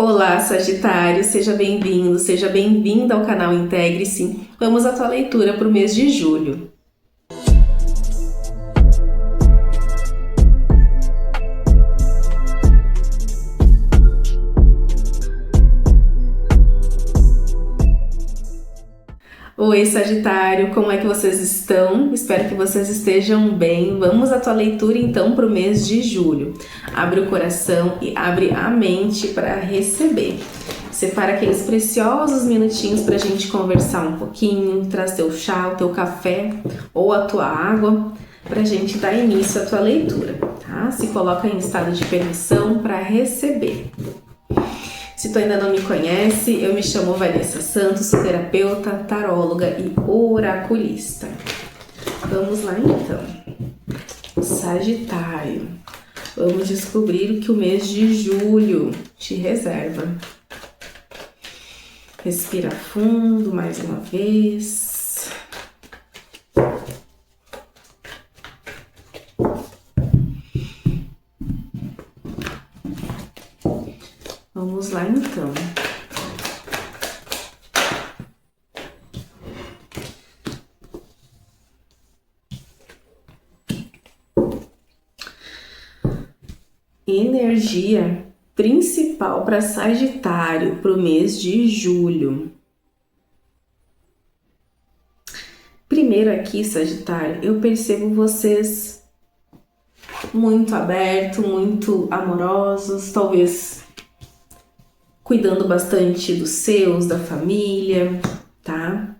Olá, Sagitário, seja bem-vindo, seja bem-vinda ao canal Integre-se. Vamos à tua leitura para o mês de julho. Oi, Sagitário, como é que vocês estão? Espero que vocês estejam bem. Vamos à tua leitura então para o mês de julho. Abre o coração e abre a mente para receber. Separa aqueles preciosos minutinhos para a gente conversar um pouquinho, traz teu chá, o teu café ou a tua água para a gente dar início à tua leitura, tá? Se coloca em estado de permissão para receber. Se tu ainda não me conhece, eu me chamo Vanessa Santos, sou terapeuta, taróloga e oraculista. Vamos lá então. Sagitário, vamos descobrir o que o mês de julho te reserva. Respira fundo mais uma vez. Vamos lá então. Energia principal para Sagitário para o mês de julho. Primeiro aqui, Sagitário, eu percebo vocês muito abertos, muito amorosos, talvez cuidando bastante dos seus, da família, tá?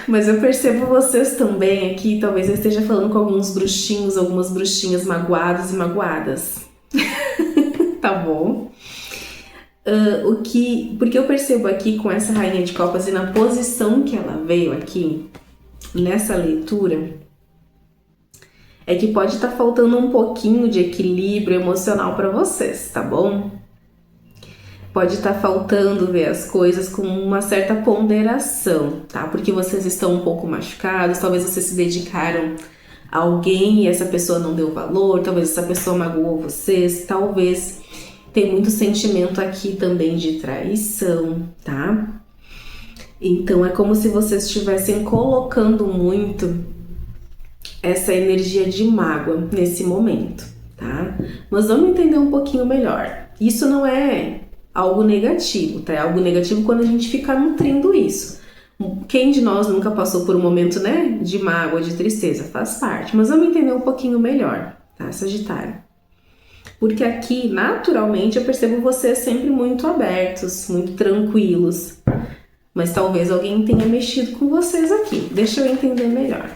Mas eu percebo vocês também aqui, talvez eu esteja falando com alguns bruxinhos, algumas bruxinhas magoados e magoadas. Tá bom? Porque eu percebo aqui com essa rainha de copas e na posição que ela veio aqui, nessa leitura, é que pode estar faltando um pouquinho de equilíbrio emocional para vocês, tá bom? Pode estar faltando ver as coisas com uma certa ponderação, tá? Porque vocês estão um pouco machucados, talvez vocês se dedicaram a alguém e essa pessoa não deu valor, talvez essa pessoa magoou vocês, talvez tem muito sentimento aqui também de traição, tá? Então é como se vocês estivessem colocando muito essa energia de mágoa nesse momento, tá? Mas vamos entender um pouquinho melhor. Isso não é algo negativo, tá? É algo negativo quando a gente fica nutrindo isso. Quem de nós nunca passou por um momento, né, de mágoa, de tristeza? Faz parte, mas vamos entender um pouquinho melhor, tá, Sagitário? Porque aqui, naturalmente, eu percebo vocês sempre muito abertos, muito tranquilos. Mas talvez alguém tenha mexido com vocês aqui. Deixa eu entender melhor.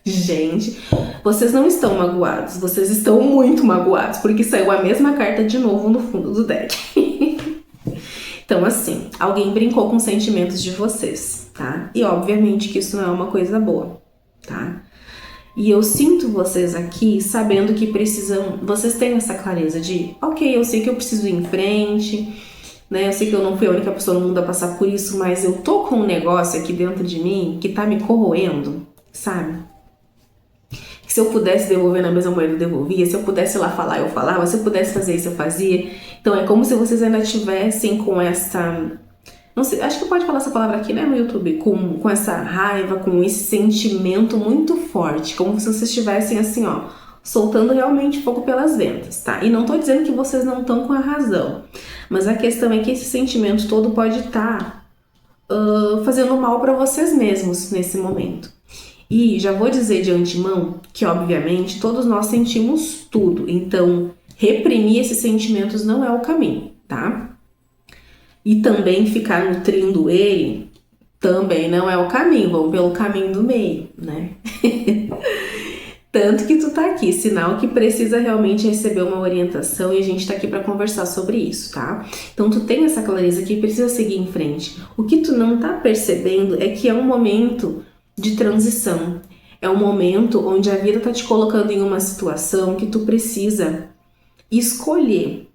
Gente, vocês não estão magoados, vocês estão muito magoados, porque saiu a mesma carta de novo no fundo do deck. Então, assim, alguém brincou com os sentimentos de vocês, tá? E obviamente que isso não é uma coisa boa, tá? E eu sinto vocês aqui sabendo que precisam, vocês têm essa clareza de, ok, eu sei que eu preciso ir em frente, né? Eu sei que eu não fui a única pessoa no mundo a passar por isso, mas eu tô com um negócio aqui dentro de mim que tá me corroendo, sabe? Se eu pudesse devolver na mesma moeda, eu devolvia. Se eu pudesse lá falar, eu falava. Se eu pudesse fazer isso, eu fazia. Então é como se vocês ainda tivessem com essa... Não sei, acho que pode falar essa palavra aqui, né, no YouTube. Com essa raiva, com esse sentimento muito forte. Como se vocês estivessem assim, ó, soltando realmente fogo pelas ventas, tá? E não tô dizendo que vocês não estão com a razão. Mas a questão é que esse sentimento todo pode estar fazendo mal para vocês mesmos nesse momento. E já vou dizer de antemão que, obviamente, todos nós sentimos tudo. Então, reprimir esses sentimentos não é o caminho, tá? E também ficar nutrindo ele também não é o caminho. Vamos pelo caminho do meio, né? Tanto que tu tá aqui, sinal que precisa realmente receber uma orientação e a gente tá aqui pra conversar sobre isso, tá? Então tu tem essa clareza que precisa seguir em frente. O que tu não tá percebendo é que é um momento de transição. É um momento onde a vida tá te colocando em uma situação que tu precisa escolher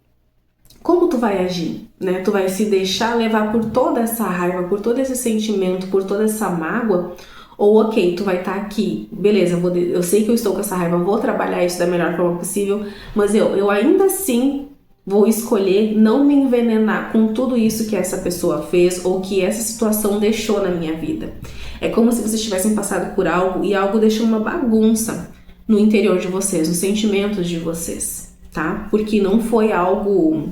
como tu vai agir, né? Tu vai se deixar levar por toda essa raiva, por todo esse sentimento, por toda essa mágoa, ou ok, tu vai estar aqui, beleza, eu sei que eu estou com essa raiva, vou trabalhar isso da melhor forma possível, mas eu ainda assim vou escolher não me envenenar com tudo isso que essa pessoa fez ou que essa situação deixou na minha vida. É como se vocês tivessem passado por algo e algo deixou uma bagunça no interior de vocês, nos sentimentos de vocês, tá? Porque não foi algo,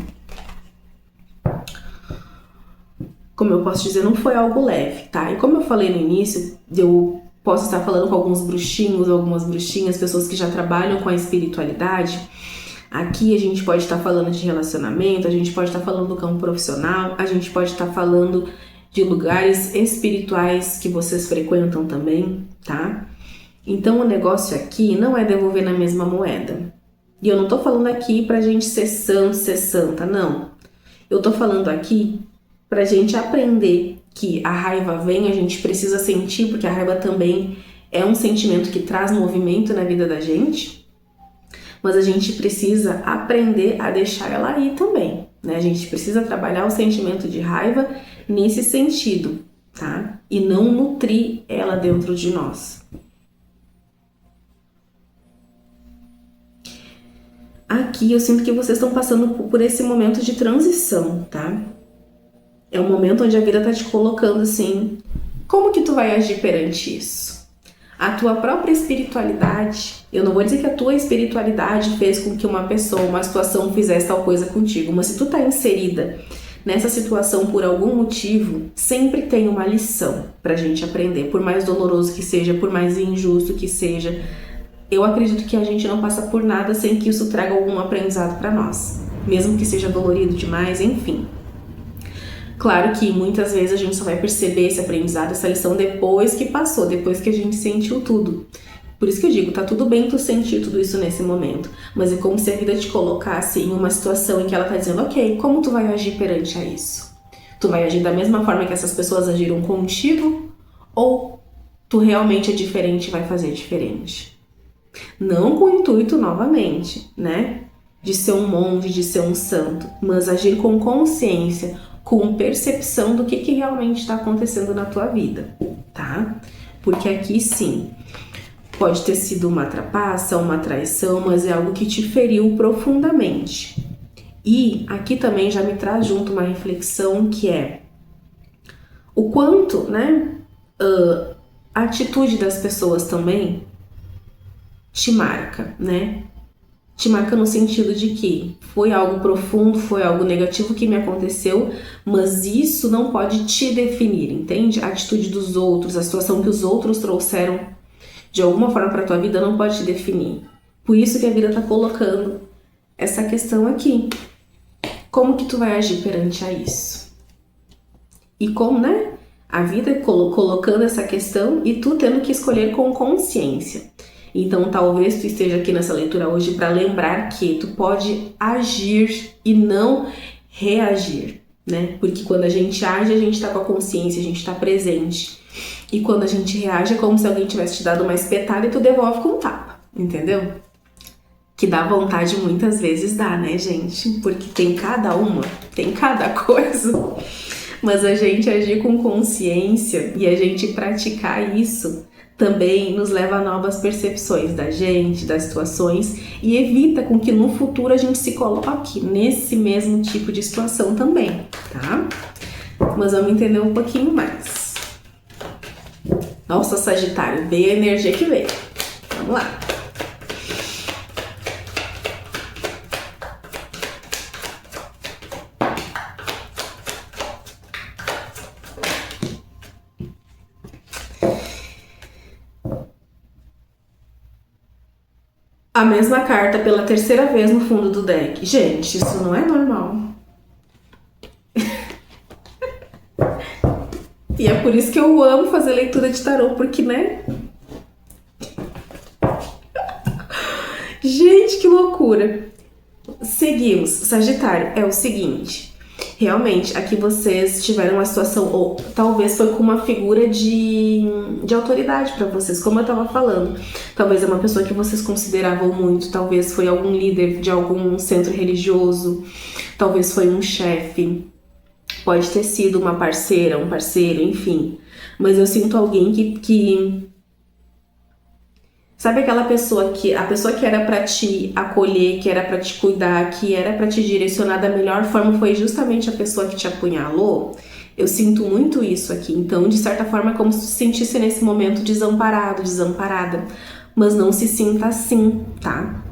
como eu posso dizer, não foi algo leve, tá? E como eu falei no início, eu posso estar falando com alguns bruxinhos, algumas bruxinhas, pessoas que já trabalham com a espiritualidade. Aqui a gente pode estar falando de relacionamento, a gente pode estar falando do campo profissional, a gente pode estar falando de lugares espirituais que vocês frequentam também, tá? Então o negócio aqui não é devolver na mesma moeda. E eu não tô falando aqui pra gente ser santo, ser santa, não. Eu tô falando aqui pra gente aprender que a raiva vem, a gente precisa sentir, porque a raiva também é um sentimento que traz movimento na vida da gente, mas a gente precisa aprender a deixar ela ir também, né? A gente precisa trabalhar o sentimento de raiva nesse sentido, tá? E não nutrir ela dentro de nós. Aqui eu sinto que vocês estão passando por esse momento de transição, tá? É um momento onde a vida tá te colocando assim, como que tu vai agir perante isso? A tua própria espiritualidade, eu não vou dizer que a tua espiritualidade fez com que uma pessoa, uma situação fizesse tal coisa contigo, mas se tu tá inserida nessa situação por algum motivo, sempre tem uma lição pra gente aprender, por mais doloroso que seja, por mais injusto que seja. Eu acredito que a gente não passa por nada sem que isso traga algum aprendizado pra nós, mesmo que seja dolorido demais, enfim. Claro que muitas vezes a gente só vai perceber esse aprendizado, essa lição depois que passou, depois que a gente sentiu tudo. Por isso que eu digo, tá tudo bem tu sentir tudo isso nesse momento, mas é como se a vida te colocasse em uma situação em que ela tá dizendo, ok, como tu vai agir perante a isso? Tu vai agir da mesma forma que essas pessoas agiram contigo? Ou tu realmente é diferente e vai fazer diferente? Não com o intuito, novamente, né, de ser um monge, de ser um santo, mas agir com consciência, com percepção do que realmente está acontecendo na tua vida, tá? Porque aqui sim, pode ter sido uma trapaça, uma traição, mas é algo que te feriu profundamente. E aqui também já me traz junto uma reflexão que é o quanto, né, a atitude das pessoas também te marca, né? Te marca no sentido de que foi algo profundo, foi algo negativo que me aconteceu, mas isso não pode te definir, entende? A atitude dos outros, a situação que os outros trouxeram de alguma forma para tua vida não pode te definir. Por isso que a vida tá colocando essa questão aqui. Como que tu vai agir perante a isso? E como, né? A vida colocando essa questão e tu tendo que escolher com consciência. Então, talvez tu esteja aqui nessa leitura hoje para lembrar que tu pode agir e não reagir, né? Porque quando a gente age, a gente tá com a consciência, a gente tá presente. E quando a gente reage, é como se alguém tivesse te dado uma espetada e tu devolve com um tapa, entendeu? Que dá vontade muitas vezes dá, né, gente? Porque tem cada coisa. Mas a gente agir com consciência e a gente praticar isso também nos leva a novas percepções da gente, das situações e evita com que no futuro a gente se coloque nesse mesmo tipo de situação também, tá? Mas vamos entender um pouquinho mais. Nossa, Sagitário, veio a energia que veio. Vamos lá. A mesma carta pela terceira vez no fundo do deck. Gente, isso não é normal. E é por isso que eu amo fazer leitura de tarô, porque, né? Gente, que loucura! Seguimos. Sagitário, é o seguinte. Realmente, aqui vocês tiveram uma situação, ou talvez foi com uma figura de autoridade pra vocês, como eu tava falando. Talvez é uma pessoa que vocês consideravam muito, talvez foi algum líder de algum centro religioso, talvez foi um chefe, pode ter sido uma parceira, um parceiro, enfim. Mas eu sinto alguém que sabe aquela pessoa que a pessoa que era pra te acolher, que era pra te cuidar, que era pra te direcionar da melhor forma, foi justamente a pessoa que te apunhalou? Eu sinto muito isso aqui. Então, de certa forma, é como se tu se sentisse nesse momento desamparado, desamparada. Mas não se sinta assim, tá?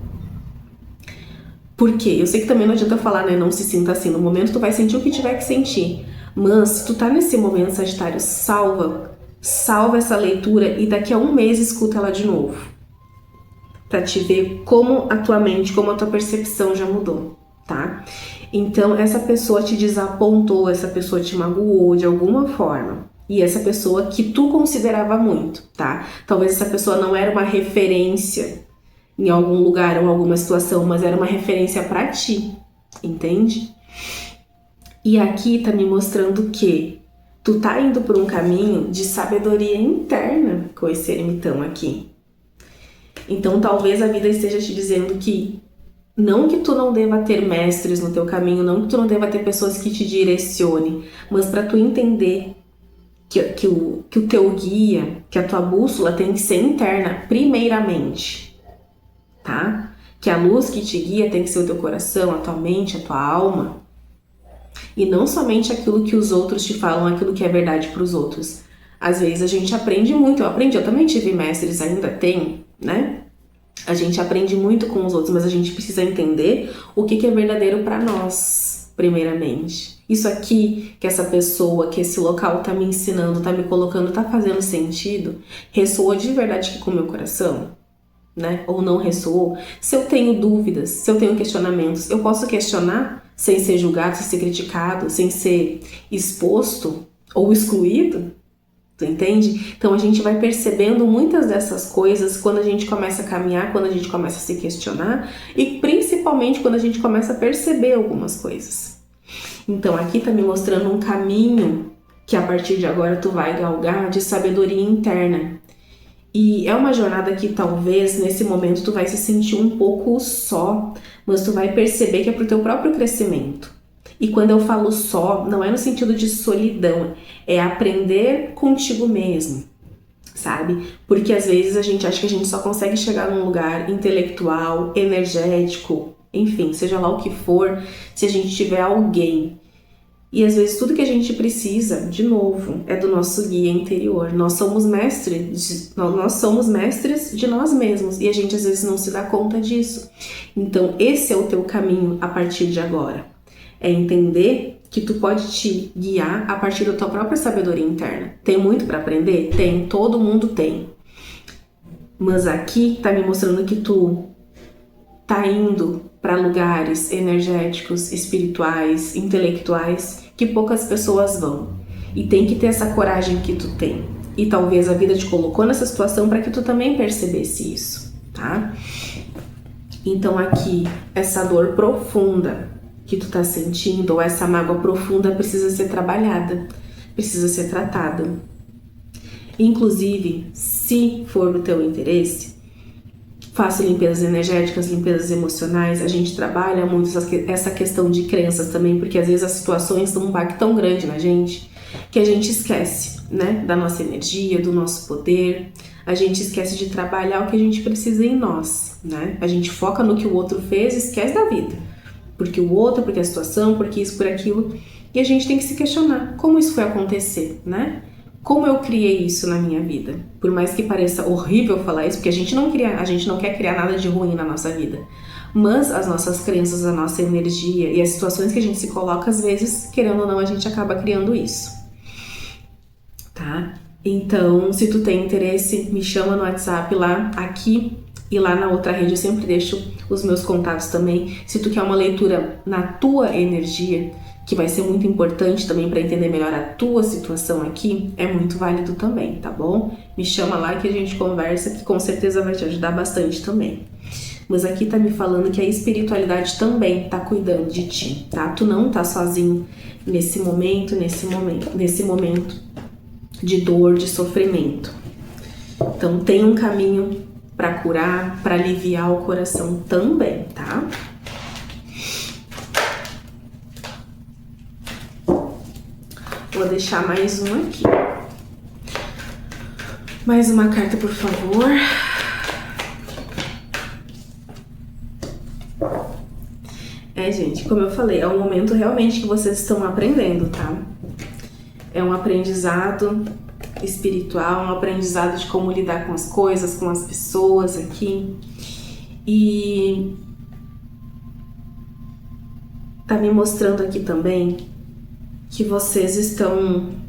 Por quê? Eu sei que também não adianta falar, né? Não se sinta assim. No momento tu vai sentir o que tiver que sentir. Mas se tu tá nesse momento, Sagitário, salva essa leitura e daqui a um mês escuta ela de novo. Pra te ver como a tua mente, como a tua percepção já mudou, tá? Então, essa pessoa te desapontou, essa pessoa te magoou de alguma forma. E essa pessoa que tu considerava muito, tá? Talvez essa pessoa não era uma referência em algum lugar ou alguma situação, mas era uma referência pra ti, entende? E aqui tá me mostrando que tu tá indo por um caminho de sabedoria interna com esse ermitão aqui. Então talvez a vida esteja te dizendo que não que tu não deva ter mestres no teu caminho, não que tu não deva ter pessoas que te direcionem, mas para tu entender que o teu guia, que a tua bússola tem que ser interna primeiramente, tá? Que a luz que te guia tem que ser o teu coração, a tua mente, a tua alma. E não somente aquilo que os outros te falam, aquilo que é verdade para os outros. Às vezes a gente aprende muito, eu também tive mestres, ainda tenho, né? A gente aprende muito com os outros, mas a gente precisa entender o que é verdadeiro para nós, primeiramente. Isso aqui, que essa pessoa, que esse local tá me ensinando, tá me colocando, tá fazendo sentido, ressoou de verdade aqui com o meu coração, né? Ou não ressoou? Se eu tenho dúvidas, se eu tenho questionamentos, eu posso questionar sem ser julgado, sem ser criticado, sem ser exposto ou excluído? Tu entende? Então a gente vai percebendo muitas dessas coisas quando a gente começa a caminhar, quando a gente começa a se questionar e principalmente quando a gente começa a perceber algumas coisas. Então aqui tá me mostrando um caminho que a partir de agora tu vai galgar de sabedoria interna. E é uma jornada que talvez nesse momento tu vai se sentir um pouco só, mas tu vai perceber que é pro teu próprio crescimento. E quando eu falo só, não é no sentido de solidão, é aprender contigo mesmo, sabe? Porque às vezes a gente acha que a gente só consegue chegar num lugar intelectual, energético, enfim, seja lá o que for, se a gente tiver alguém. E às vezes tudo que a gente precisa, de novo, é do nosso guia interior. Nós somos mestres de nós mesmos e a gente às vezes não se dá conta disso. Então esse é o teu caminho a partir de agora. É entender que tu pode te guiar a partir da tua própria sabedoria interna. Tem muito para aprender? Tem, todo mundo tem. Mas aqui tá me mostrando que tu tá indo para lugares energéticos, espirituais, intelectuais, que poucas pessoas vão. E tem que ter essa coragem que tu tem. E talvez a vida te colocou nessa situação para que tu também percebesse isso, tá? Então aqui, essa dor profunda que tu tá sentindo, ou essa mágoa profunda precisa ser trabalhada, precisa ser tratada. Inclusive, se for do teu interesse, faço limpezas energéticas, limpezas emocionais, a gente trabalha muito essa questão de crenças também, porque às vezes as situações dão um baque tão grande na gente, que a gente esquece, né, da nossa energia, do nosso poder, a gente esquece de trabalhar o que a gente precisa em nós, né, a gente foca no que o outro fez e esquece da vida. Porque o outro, porque a situação, porque isso, por aquilo. E a gente tem que se questionar como isso foi acontecer, né? Como eu criei isso na minha vida? Por mais que pareça horrível falar isso, porque a gente não quer criar nada de ruim na nossa vida. Mas as nossas crenças, a nossa energia e as situações que a gente se coloca, às vezes, querendo ou não, a gente acaba criando isso. Tá? Então, se tu tem interesse, me chama no WhatsApp lá, aqui. E lá na outra rede eu sempre deixo os meus contatos também. Se tu quer uma leitura na tua energia, que vai ser muito importante também para entender melhor a tua situação aqui, é muito válido também, tá bom? Me chama lá que a gente conversa, que com certeza vai te ajudar bastante também. Mas aqui tá me falando que a espiritualidade também tá cuidando de ti, tá? Tu não tá sozinho nesse momento de dor, de sofrimento. Então tem um caminho para curar, para aliviar o coração também, tá? Vou deixar mais um aqui. Mais uma carta, por favor. Gente, como eu falei, é um momento realmente que vocês estão aprendendo, tá? É um aprendizado espiritual, um aprendizado de como lidar com as coisas, com as pessoas aqui. E tá me mostrando aqui também que vocês estão...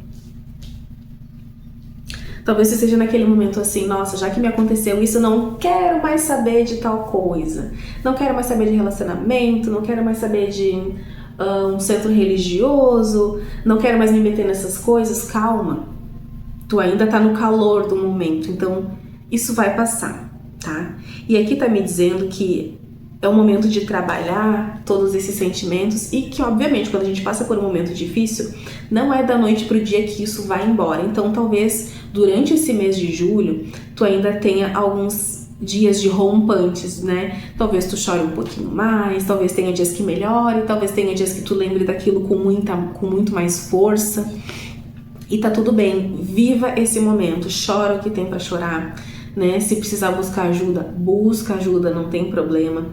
Talvez você esteja naquele momento assim, nossa, já que me aconteceu isso, eu não quero mais saber de tal coisa. Não quero mais saber de relacionamento, não quero mais saber de um centro religioso, não quero mais me meter nessas coisas. Calma, tu ainda tá no calor do momento, então isso vai passar, tá? E aqui tá me dizendo que é o momento de trabalhar todos esses sentimentos e que, obviamente, quando a gente passa por um momento difícil, não é da noite pro dia que isso vai embora. Então, talvez, durante esse mês de julho, tu ainda tenha alguns dias de rompantes, né? Talvez tu chore um pouquinho mais, talvez tenha dias que melhore, talvez tenha dias que tu lembre daquilo com muito mais força. E tá tudo bem, viva esse momento, chora o que tem pra chorar, né? Se precisar buscar ajuda, busca ajuda, não tem problema.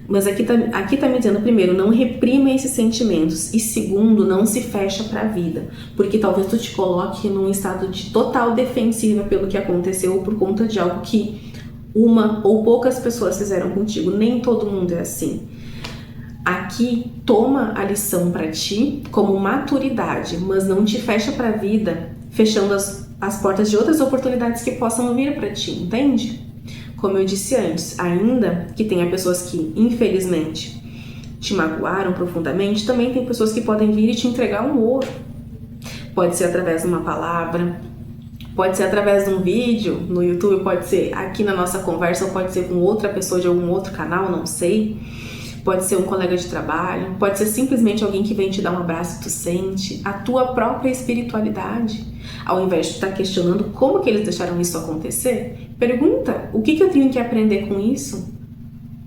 Mas aqui tá me dizendo, primeiro, não reprima esses sentimentos. E segundo, não se fecha pra vida. Porque talvez tu te coloque num estado de total defensiva pelo que aconteceu ou por conta de algo que uma ou poucas pessoas fizeram contigo. Nem todo mundo é assim. Aqui, toma a lição pra ti como maturidade, mas não te fecha pra vida, fechando as portas de outras oportunidades que possam vir pra ti, entende? Como eu disse antes, ainda que tenha pessoas que, infelizmente, te magoaram profundamente, também tem pessoas que podem vir e te entregar um ouro. Pode ser através de uma palavra, pode ser através de um vídeo no YouTube, pode ser aqui na nossa conversa, ou pode ser com outra pessoa de algum outro canal, não sei. Pode ser um colega de trabalho, pode ser simplesmente alguém que vem te dar um abraço e tu sente a tua própria espiritualidade. Ao invés de estar questionando como que eles deixaram isso acontecer, pergunta, o que eu tenho que aprender com isso?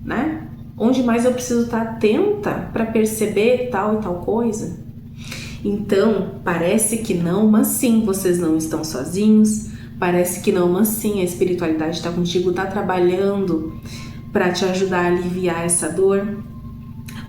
Né? Onde mais eu preciso estar atenta para perceber tal e tal coisa? Então, parece que não, mas sim, vocês não estão sozinhos. Parece que não, mas sim, a espiritualidade está contigo, está trabalhando para te ajudar a aliviar essa dor.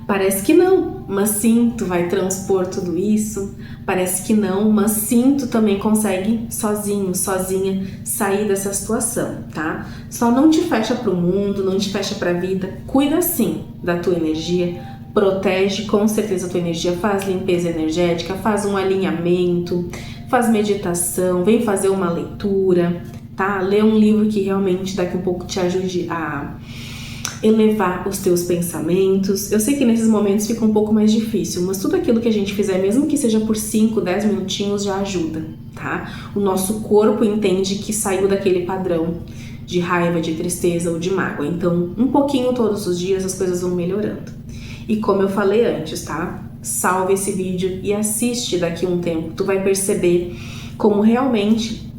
Parece que não, mas sim, tu vai transpor tudo isso. Parece que não, mas sim, tu também consegue sozinho, sozinha sair dessa situação, tá? Só não te fecha pro mundo, não te fecha pra vida. Cuida sim da tua energia, protege com certeza a tua energia, faz limpeza energética, faz um alinhamento, faz meditação, vem fazer uma leitura, tá? Lê um livro que realmente daqui a pouco te ajude a elevar os teus pensamentos. Eu sei que nesses momentos fica um pouco mais difícil, mas tudo aquilo que a gente fizer, mesmo que seja por 5, 10 minutinhos, já ajuda, tá? O nosso corpo entende que saiu daquele padrão de raiva, de tristeza ou de mágoa. Então, um pouquinho todos os dias as coisas vão melhorando. E como eu falei antes, tá? Salve esse vídeo e assiste daqui a um tempo. Tu vai perceber como realmente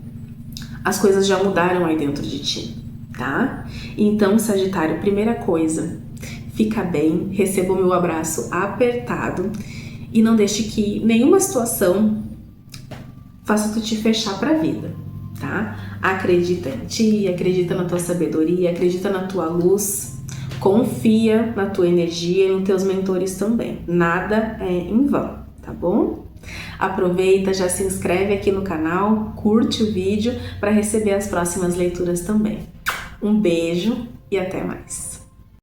as coisas já mudaram aí dentro de ti. Tá? Então, Sagitário, primeira coisa, fica bem, receba o meu abraço apertado e não deixe que nenhuma situação faça tu te fechar pra vida, tá? Acredita em ti, acredita na tua sabedoria, acredita na tua luz, confia na tua energia e nos teus mentores também. Nada é em vão, tá bom? Aproveita, já se inscreve aqui no canal, curte o vídeo para receber as próximas leituras também. Um beijo e até mais!